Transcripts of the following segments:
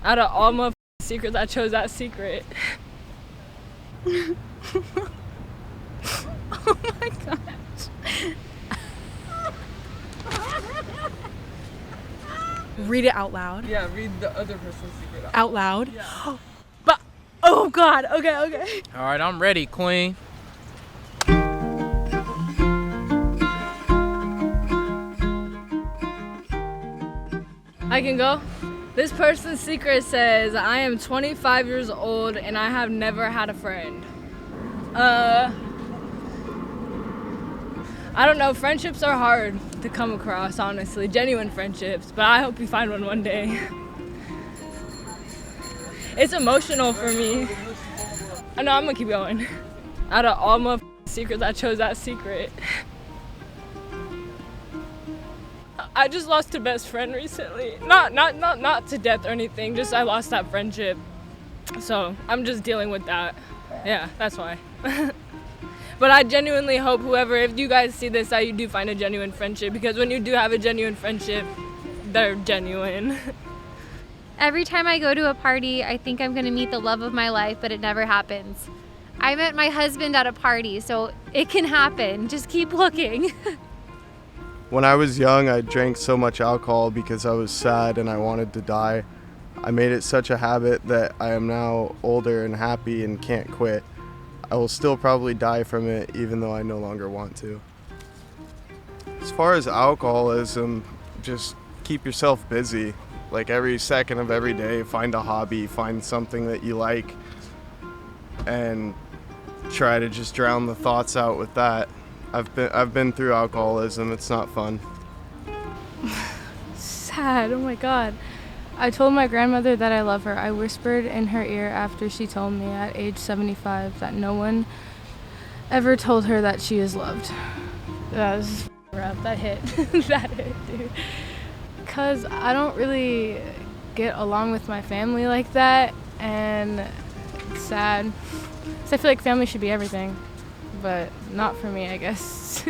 Out of all my secrets, I chose that secret. Oh my gosh. Read it out loud. Yeah, read the other person's secret Out loud? Yeah. But, oh God, okay. All right, I'm ready, queen. I can go? This person's secret says, I am 25 years old and I have never had a friend. I don't know, friendships are hard to come across, honestly, genuine friendships, but I hope you find one day. It's emotional for me. I know, I'm gonna keep going. Out of all my secrets, I chose that secret. I just lost a best friend recently. Not to death or anything, just I lost that friendship. So I'm just dealing with that. Yeah, that's why. But I genuinely hope if you guys see this, that you do find a genuine friendship, because when you do have a genuine friendship, they're genuine. Every time I go to a party, I think I'm gonna meet the love of my life, but it never happens. I met my husband at a party, so it can happen. Just keep looking. When I was young, I drank so much alcohol because I was sad and I wanted to die. I made it such a habit that I am now older and happy and can't quit. I will still probably die from it even though I no longer want to. As far as alcoholism, just keep yourself busy. Like every second of every day, find a hobby, find something that you like, and try to just drown the thoughts out with that. I've been through alcoholism. It's not fun. Sad. Oh my God. I told my grandmother that I love her. I whispered in her ear after she told me at age 75 that no one ever told her that she is loved. That was rough. That hit. That hit, dude. Because I don't really get along with my family like that, and it's sad. So I feel like family should be everything, but not for me, I guess.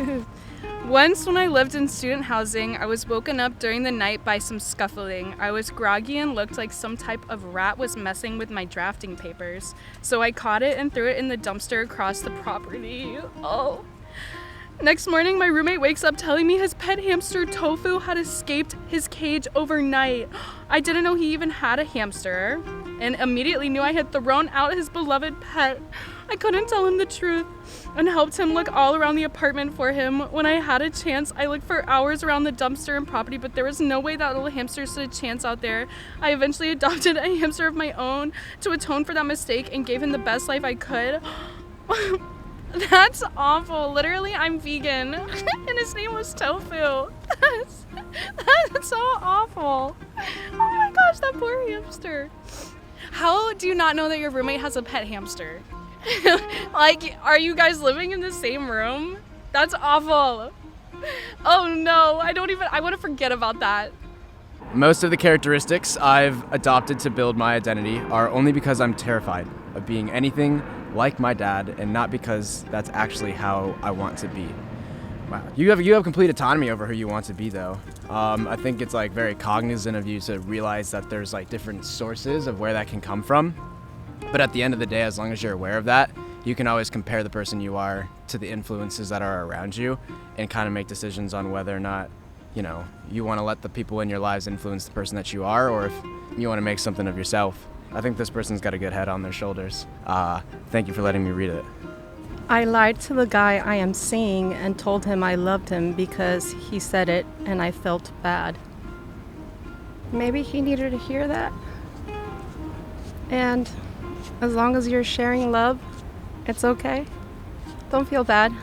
Once when I lived in student housing, I was woken up during the night by some scuffling. I was groggy and looked like some type of rat was messing with my drafting papers. So I caught it and threw it in the dumpster across the property. Oh. Next morning, my roommate wakes up telling me his pet hamster Tofu had escaped his cage overnight. I didn't know he even had a hamster, and immediately knew I had thrown out his beloved pet. I couldn't tell him the truth and helped him look all around the apartment for him. When I had a chance, I looked for hours around the dumpster and property, but there was no way that little hamster stood a chance out there. I eventually adopted a hamster of my own to atone for that mistake and gave him the best life I could. That's awful. Literally, I'm vegan, and his name was Tofu. That's so awful. Oh my gosh, that poor hamster. How do you not know that your roommate has a pet hamster? Like, are you guys living in the same room? That's awful. Oh no, I want to forget about that. Most of the characteristics I've adopted to build my identity are only because I'm terrified of being anything like my dad, and not because that's actually how I want to be. Wow, you have complete autonomy over who you want to be, though. I think it's like very cognizant of you to realize that there's like different sources of where that can come from. But at the end of the day, as long as you're aware of that, you can always compare the person you are to the influences that are around you, and kind of make decisions on whether or not, you want to let the people in your lives influence the person that you are, or if you want to make something of yourself. I think this person's got a good head on their shoulders. Thank you for letting me read it. I lied to the guy I am seeing and told him I loved him because he said it and I felt bad. Maybe he needed to hear that. And as long as you're sharing love, it's okay. Don't feel bad.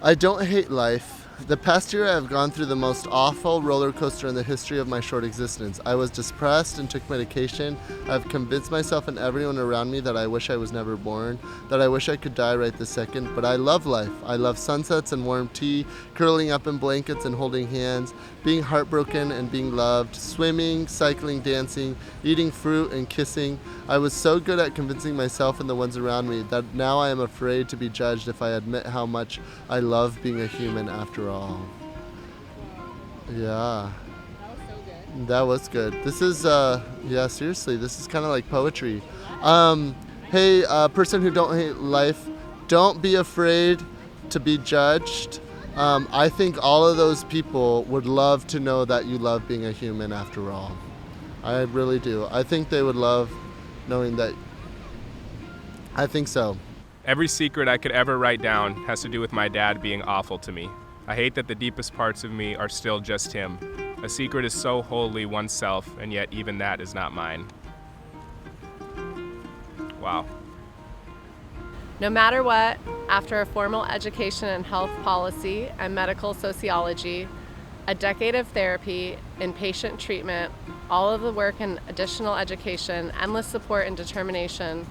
I don't hate life. The past year I have gone through the most awful roller coaster in the history of my short existence. I was depressed and took medication. I've convinced myself and everyone around me that I wish I was never born, that I wish I could die right this second, but I love life. I love sunsets and warm tea, curling up in blankets and holding hands, being heartbroken and being loved, swimming, cycling, dancing, eating fruit and kissing. I was so good at convincing myself and the ones around me that now I am afraid to be judged if I admit how much I love being a human after all. Yeah. That was so good. That was good. This is, yeah, seriously, this is kind of like poetry. Hey, person who don't hate life, don't be afraid to be judged. I think all of those people would love to know that you love being a human after all. I really do. I think they would love knowing that. I think so. Every secret I could ever write down has to do with my dad being awful to me. I hate that the deepest parts of me are still just him. A secret is so wholly oneself, and yet even that is not mine. Wow. No matter what, after a formal education in health policy and medical sociology, a decade of therapy, inpatient treatment, all of the work in additional education, endless support and determination,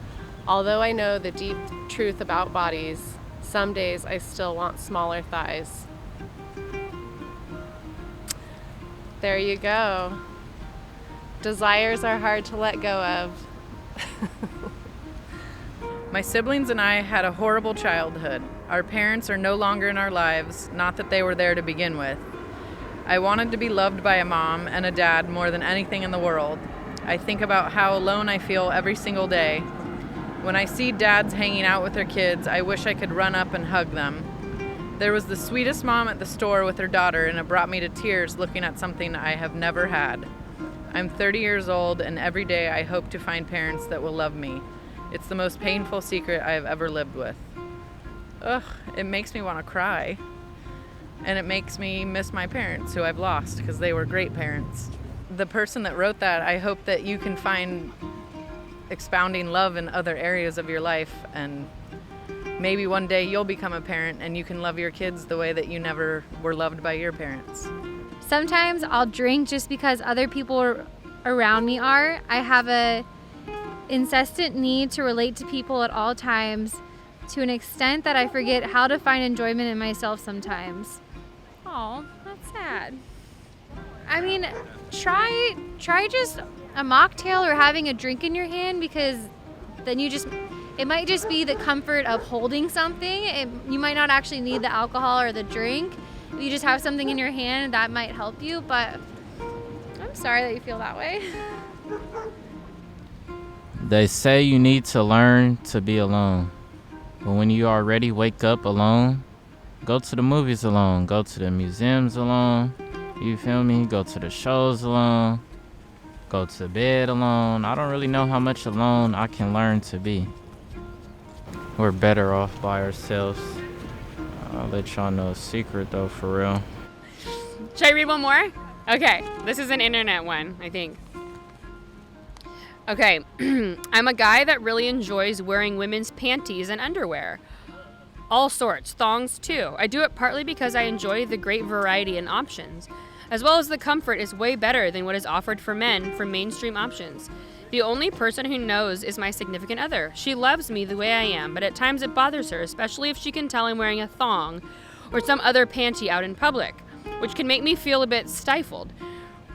although I know the deep truth about bodies, some days I still want smaller thighs. There you go. Desires are hard to let go of. My siblings and I had a horrible childhood. Our parents are no longer in our lives, not that they were there to begin with. I wanted to be loved by a mom and a dad more than anything in the world. I think about how alone I feel every single day. When I see dads hanging out with their kids, I wish I could run up and hug them. There was the sweetest mom at the store with her daughter, and it brought me to tears looking at something I have never had. I'm 30 years old, and every day I hope to find parents that will love me. It's the most painful secret I have ever lived with. Ugh, it makes me want to cry. And it makes me miss my parents, who I've lost, because they were great parents. The person that wrote that, I hope that you can find expounding love in other areas of your life, and maybe one day you'll become a parent and you can love your kids the way that you never were loved by your parents. Sometimes I'll drink just because other people around me are. I have a incessant need to relate to people at all times, to an extent that I forget how to find enjoyment in myself sometimes. Oh, that's sad. I mean, try just a mocktail or having a drink in your hand, because then it might just be the comfort of holding something. You might not actually need the alcohol or the drink. If you just have something in your hand, that might help you, but I'm sorry that you feel that way. They say you need to learn to be alone. But when you already wake up alone, go to the movies alone, go to the museums alone, you feel me? Go to the shows alone, go to bed alone. I don't really know how much alone I can learn to be. We're better off by ourselves. I'll let y'all know a secret though, for real. Should I read one more? Okay, this is an internet one, I think. Okay, I'm a guy that really enjoys wearing women's panties and underwear. All sorts, thongs too. I do it partly because I enjoy the great variety and options, as well as the comfort is way better than what is offered for men from mainstream options. The only person who knows is my significant other. She loves me the way I am, but at times it bothers her, especially if she can tell I'm wearing a thong or some other panty out in public, which can make me feel a bit stifled.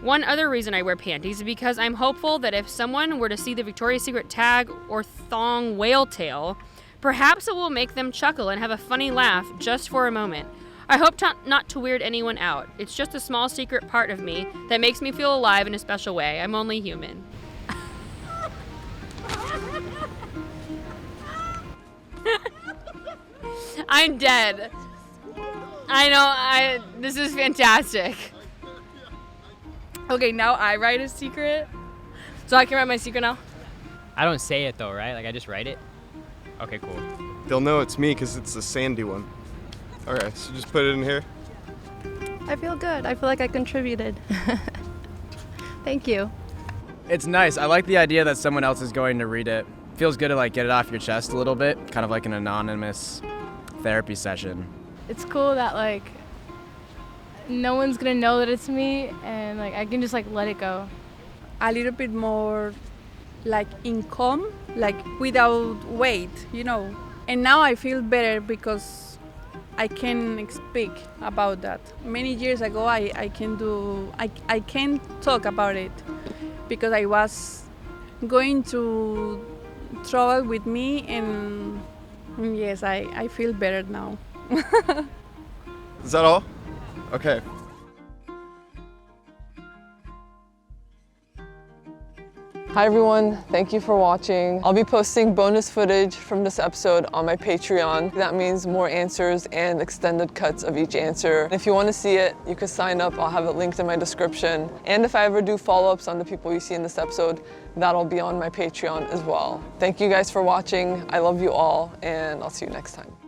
One other reason I wear panties is because I'm hopeful that if someone were to see the Victoria's Secret tag or thong whale tail, perhaps it will make them chuckle and have a funny laugh just for a moment. I hope not to weird anyone out. It's just a small secret part of me that makes me feel alive in a special way. I'm only human. I'm dead. I know, this is fantastic. Okay, now I write a secret. So I can write my secret now? I don't say it though, right? Like I just write it? Okay, cool. They'll know it's me because it's the sandy one. Alright, so just put it in here. I feel good. I feel like I contributed. Thank you. It's nice. I like the idea that someone else is going to read it. Feels good to like get it off your chest a little bit, kind of like an anonymous therapy session. It's cool that like no one's gonna know that it's me, and like I can just like let it go. A little bit more like income, like without weight, you know. And now I feel better because I can speak about that. Many years ago I can talk about it because I was going to trouble with me, and yes, I feel better now. Is that all? Okay. Hi everyone, thank you for watching. I'll be posting bonus footage from this episode on my Patreon. That means more answers and extended cuts of each answer. If you want to see it, you can sign up. I'll have it linked in my description. And if I ever do follow-ups on the people you see in this episode, that'll be on my Patreon as well. Thank you guys for watching. I love you all, and I'll see you next time.